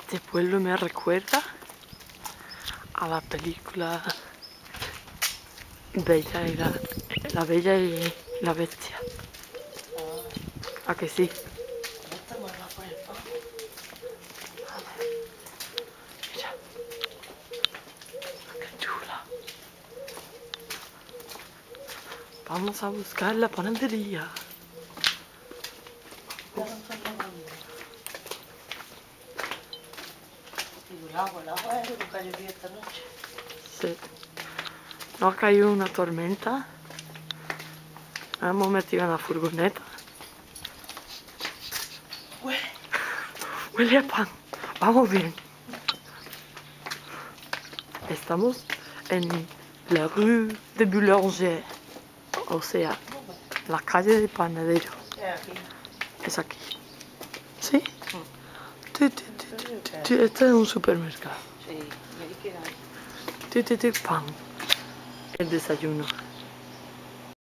Este pueblo me recuerda a la película Bella y la Bella y la Bestia. ¿A que sí? Mira, qué chula. Vamos a buscar la panadería. El agua es lo que cayó esta noche. Sí. Nos ha caído una tormenta. Nos hemos metido en la furgoneta. Huele a pan. Vamos bien. Estamos en la rue de Boulanger. O sea, la calle de panadero. Es aquí. ¿Sí? Este es un supermercado. Sí, y ahí queda. Pan. El desayuno.